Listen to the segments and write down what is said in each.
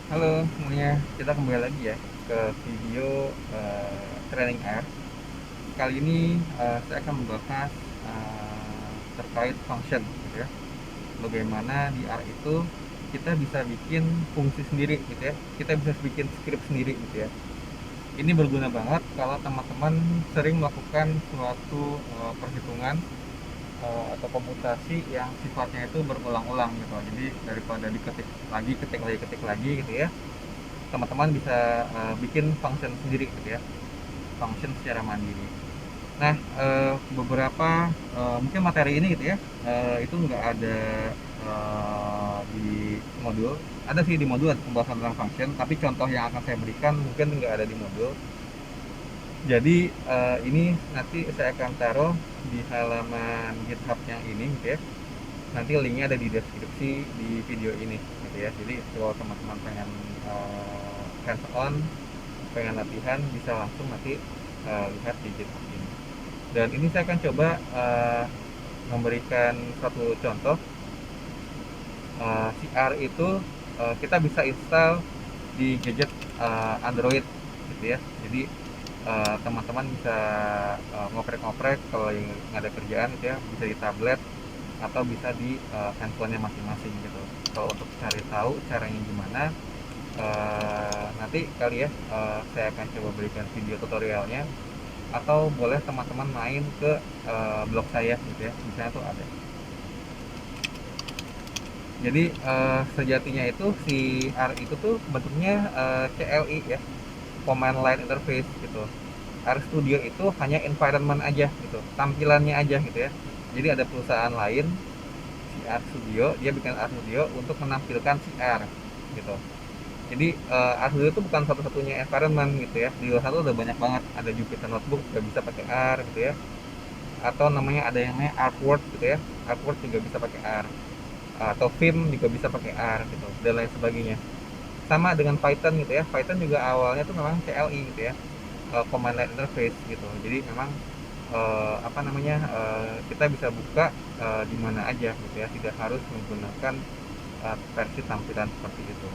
Halo semuanya, kita kembali lagi ya ke video training R. Kali ini saya akan membahas terkait function gitu ya. Bagaimana di R itu kita bisa bikin fungsi sendiri gitu ya. Kita bisa bikin script sendiri gitu ya. Ini berguna banget kalau teman-teman sering melakukan suatu perhitungan atau komputasi yang sifatnya itu berulang-ulang gitu. Jadi daripada ketik lagi gitu ya, teman-teman bisa bikin function sendiri gitu ya, function secara mandiri. Nah, beberapa mungkin materi ini gitu ya, itu nggak ada di modul. Ada sih di modul, ada pembahasan tentang function, tapi contoh yang akan saya berikan mungkin nggak ada di modul. Jadi ini nanti saya akan taruh di halaman GitHub yang ini gitu ya. Nanti linknya ada di deskripsi di video ini gitu ya. Jadi kalau teman-teman pengen hands on, pengen latihan, bisa langsung nanti lihat di GitHub ini. Dan ini saya akan coba memberikan satu contoh. CR itu kita bisa install di gadget Android gitu ya. Jadi teman-teman bisa ngoprek-ngoprek kalau yang ada kerjaan gitu ya, bisa di tablet atau bisa di handphonenya masing-masing gitu. Kalau untuk cari tahu caranya gimana, nanti kali ya saya akan coba berikan video tutorialnya, atau boleh teman-teman main ke blog saya gitu ya, misalnya tuh ada. Jadi sejatinya itu si R itu tuh bentuknya CLI ya, command line interface gitu. R Studio itu hanya environment aja gitu, tampilannya aja gitu ya. Jadi ada perusahaan lain, si R Studio, dia bikin R Studio untuk menampilkan si R gitu. Jadi R Studio itu bukan satu-satunya environment gitu ya. Di luar sana udah banyak banget. Ada Jupyter Notebook juga bisa pakai R gitu ya. Atau ada yang namanya Artwork gitu ya. Artwork juga bisa pakai R. Atau Vim juga bisa pakai R gitu, dan lain sebagainya. Sama dengan Python gitu ya. Python juga awalnya tuh memang CLI gitu ya. Command line interface gitu. Jadi memang kita bisa buka di mana aja gitu ya. Tidak harus menggunakan versi tampilan seperti itu.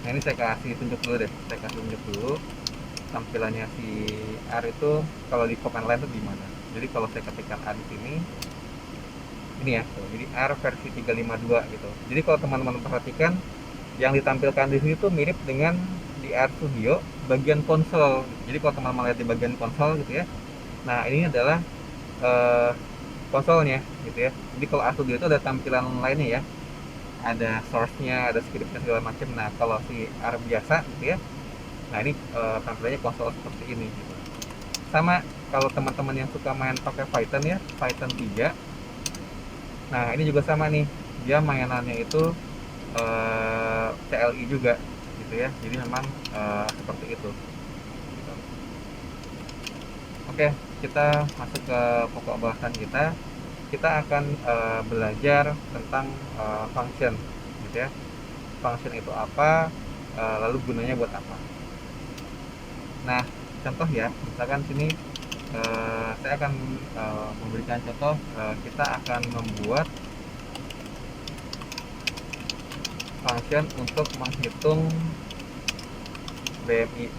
Nah ini saya kasih tunjuk dulu deh, saya kasih tunjuk dulu tampilannya si R itu kalau di command line itu gimana. Jadi kalau saya ketikkan R di sini, ini ya, tuh, jadi R versi 352 gitu. Jadi kalau teman-teman perhatikan, yang ditampilkan di sini tuh mirip dengan di R Studio bagian konsol. Jadi kalau teman-teman lihat di bagian konsol gitu ya, nah ini adalah eh, konsolnya gitu ya. Jadi kalau R Studio itu ada tampilan lainnya ya, ada source-nya, ada script-nya segala macam. Nah kalau si R biasa gitu ya, nah ini tampilannya konsol seperti ini gitu. Sama kalau teman-teman yang suka main pakai Python ya, Python 3. Nah ini juga sama nih, dia mainannya itu CLI juga gitu ya. Jadi memang seperti itu gitu. Oke, kita masuk ke pokok bahasan kita. Kita akan belajar tentang function gitu ya. Function itu apa, lalu gunanya buat apa. Nah, contoh ya, misalkan sini saya akan memberikan contoh, kita akan membuat function untuk menghitung BMI,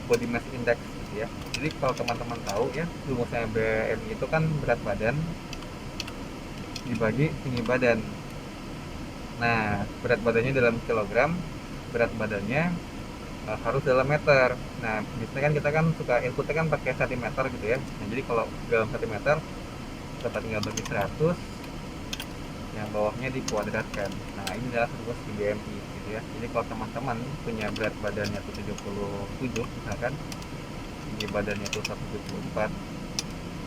body mass index gitu ya. Jadi kalau teman-teman tahu ya, rumusnya BMI itu kan berat badan dibagi tinggi badan. Nah, berat badannya dalam kilogram, berat badannya harus dalam meter. Nah, biasanya kan kita kan suka inputnya kan pakai cm gitu ya. Nah, jadi kalau dalam cm kita tinggal bagi 100, yang bawahnya dikuadratkan. Nah, ini adalah rumus di BMI gitu ya. Jadi kalau teman-teman punya berat badannya tuh 77 misalkan, tinggi badannya tuh 174,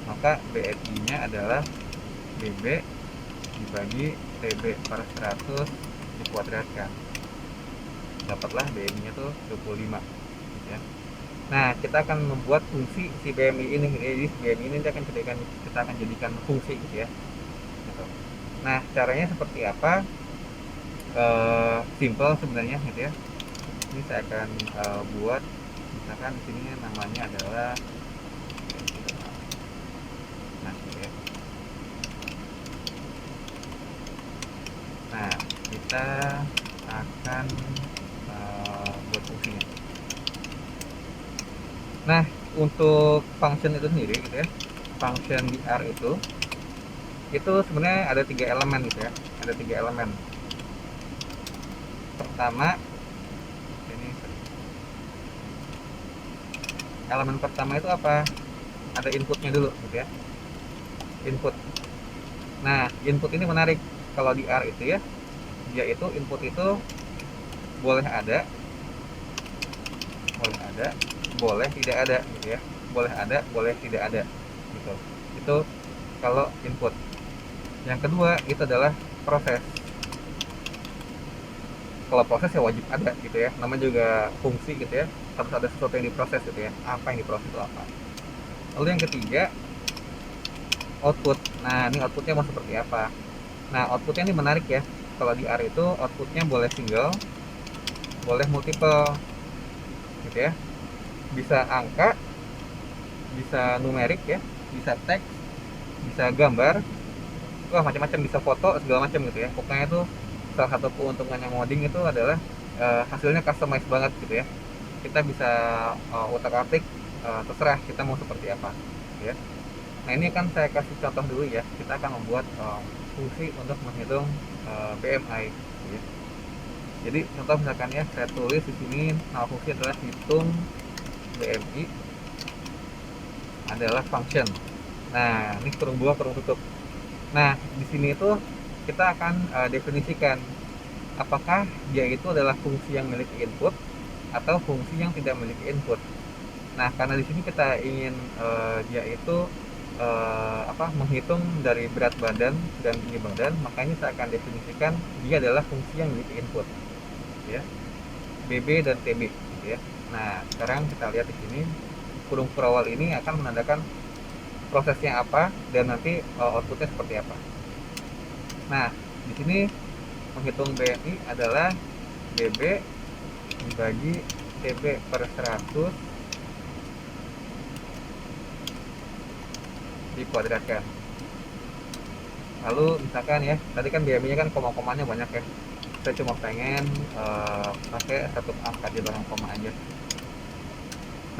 maka BMI-nya adalah BB dibagi TB per 100 dikuadratkan. Dapatlah BMI-nya tuh 25 gitu ya. Nah, kita akan membuat fungsi si BMI ini. Jadi BMI ini kita akan jadikan fungsi gitu ya. Gitu. Nah, caranya seperti apa? Simple sebenarnya gitu ya. Ini saya akan buat, misalkan di sini namanya adalah, nah gitu ya. Nah, kita akan buat fungsinya. Nah, untuk function itu sendiri gitu ya, function di R itu sebenarnya ada 3 elemen gitu ya, ada 3 elemen. Pertama, ini elemen pertama itu apa? Ada inputnya dulu gitu ya, input. Nah, input ini menarik. Kalau di R itu ya, dia itu input itu boleh ada, boleh ada, boleh tidak ada gitu ya, boleh ada, boleh tidak ada gitu. Itu kalau input. Yang kedua itu adalah proses. Kalau proses ya wajib ada gitu ya, namanya juga fungsi gitu ya, harus ada sesuatu yang diproses gitu ya, apa yang diproses itu apa. Lalu yang ketiga, output. Nah, ini outputnya mau seperti apa. Nah, outputnya ini menarik ya. Kalau di R itu outputnya boleh single, boleh multiple gitu ya, bisa angka, bisa numerik ya, bisa teks, bisa gambar, wah macam-macam, bisa foto segala macam gitu ya. Pokoknya itu salah satu keuntungannya ngoding itu adalah hasilnya customize banget gitu ya. Kita bisa utak-atik, terserah kita mau seperti apa gitu ya. Nah, ini kan saya kasih contoh dulu ya, kita akan membuat fungsi untuk menghitung BMI gitu ya. Jadi contoh misalkan ya, saya tulis di sini nama fungsi adalah hitung BMI adalah function. Nah, ini kurung buah kurung tutup. Nah, di sini itu kita akan definisikan apakah dia itu adalah fungsi yang memiliki input atau fungsi yang tidak memiliki input. Nah, karena di sini kita ingin dia itu menghitung dari berat badan dan tinggi badan, makanya saya akan definisikan dia adalah fungsi yang memiliki input, ya, BB dan TB, gitu ya. Nah, sekarang kita lihat di sini kurung kurawal ini akan menandakan prosesnya apa dan nanti outputnya seperti apa. Nah, di sini menghitung BMI adalah BB dibagi TB per 100 dikuadratkan. Lalu misalkan ya, tadi kan BMI-nya kan koma-komanya banyak ya. Saya cuma pengen pakai satu angka di belakang koma aja.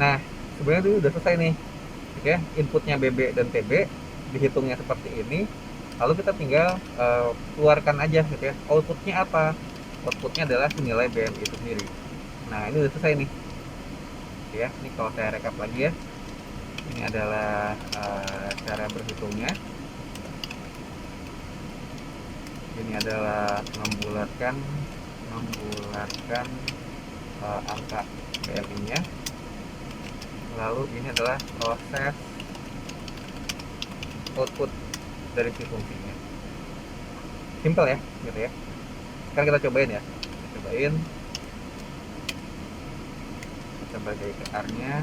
Nah, sebenarnya itu udah selesai nih. Oke, inputnya BB dan TB dihitungnya seperti ini. Lalu kita tinggal keluarkan aja gitu ya. Outputnya apa? Outputnya adalah nilai BMI itu sendiri. Nah, ini udah selesai nih. Ya, ini kalau saya rekap lagi ya. Ini adalah cara berhitungnya. Ini adalah membulatkan angka BMI-nya. Lalu ini adalah proses output dari si fungsinya. Simple ya, gitu ya. Sekarang kita cobain ya. Kita cobain. Kita bagi ke R-nya.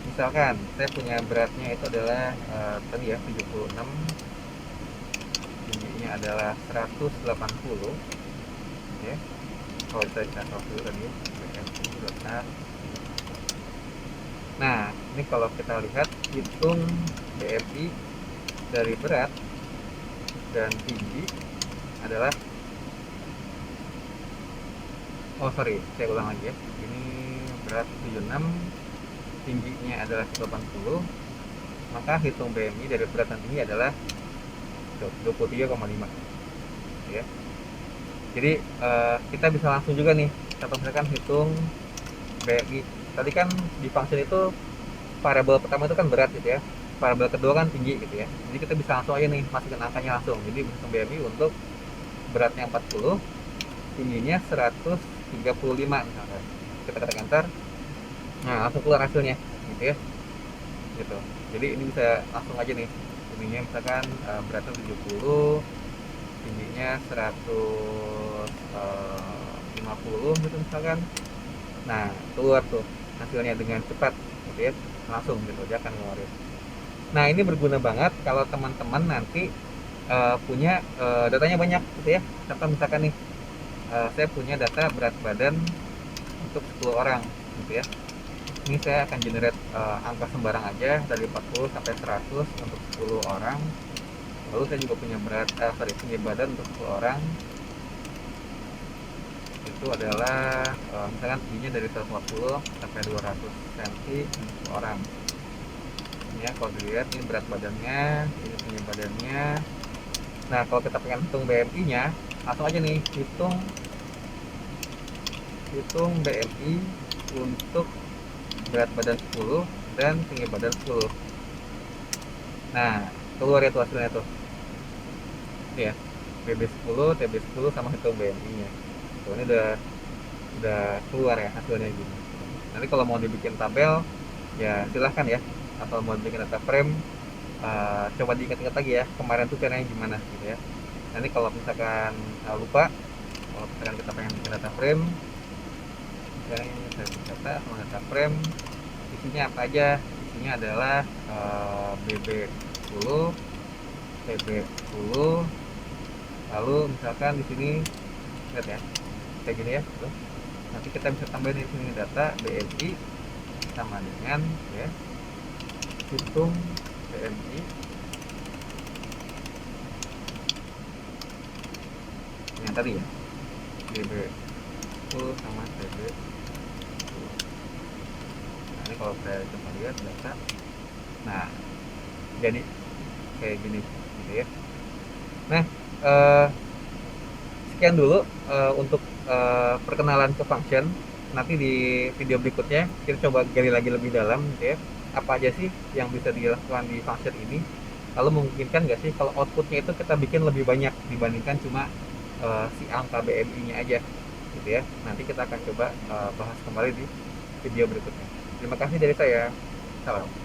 Misalkan saya punya beratnya itu adalah tadi ya 76, tingginya adalah 180 ya. Kalau kita catat dulu tadi BMI. Nah, ini kalau kita lihat hitung BMI dari berat dan tinggi adalah, saya ulang lagi ya. Ini berat 76, tingginya adalah 180, maka hitung BMI dari berat dan tinggi adalah 23,5 ya. Jadi kita bisa langsung juga nih, contoh misalkan hitung BMI. Tadi kan di function itu variabel pertama itu kan berat gitu ya, variabel kedua kan tinggi gitu ya. Jadi kita bisa langsung aja nih masukin angkanya langsung. Jadi hitung BMI untuk beratnya 40, tingginya 135 misalkan. Kita ketik enter. Nah, langsung keluar hasilnya gitu ya. Gitu. Jadi ini bisa langsung aja nih. Ininya misalkan beratnya 70, tingginya 150 gitu misalkan. Nah, keluar tuh hasilnya dengan cepat gitu ya. Langsung gitu dia akan ngeluarin. Nah, ini berguna banget kalau teman-teman nanti punya datanya banyak gitu ya. Contoh misalkan nih, saya punya data berat badan untuk 10 orang gitu ya. Ini saya akan generate angka sembarang aja dari 40 sampai 100 untuk 10 orang. Lalu saya juga punya tinggi badan untuk 10 orang. itu adalah misalkan tingginya dari 150 sampai 200 cm untuk orang. Ini ya, kalau dilihat ini berat badannya, ini tinggi badannya. Nah, kalau kita pengen hitung BMI-nya, langsung aja nih hitung BMI untuk berat badan 10 dan tinggi badan 10. Nah, keluar ya tuh hasilnya tuh. Ini ya, BB10, TB10 sama hitung BMI-nya. Tuh, ini udah keluar ya hasilnya gini. Nanti kalau mau dibikin tabel, ya silahkan ya. Atau mau bikin data frame, coba diingat-ingat lagi ya kemarin tuh caranya gimana gitu ya. Nanti kalau misalkan lupa, kalau misalkan kita pengen bikin data frame, misalnya saya bikin data sama data frame, isinya apa aja? Isinya adalah BB10, TB10, lalu misalkan di sini lihat ya kayak gini ya tuh. Nanti kita bisa tambahin di sini data BMI sama dengan ya hitung BMI yang tadi ya BB 10 sama TB 10. Nah, ini kalau saya coba lihat data, nah jadi kayak gini gitu ya. Nah, eh, sekian dulu untuk perkenalan ke function. Nanti di video berikutnya kita coba gali lagi lebih dalam gitu ya. Apa aja sih yang bisa dilakukan di function ini? Lalu memungkinkan nggak sih kalau outputnya itu kita bikin lebih banyak dibandingkan cuma si angka BMI-nya aja gitu ya. Nanti kita akan coba bahas kembali di video berikutnya. Terima kasih dari saya. Salam.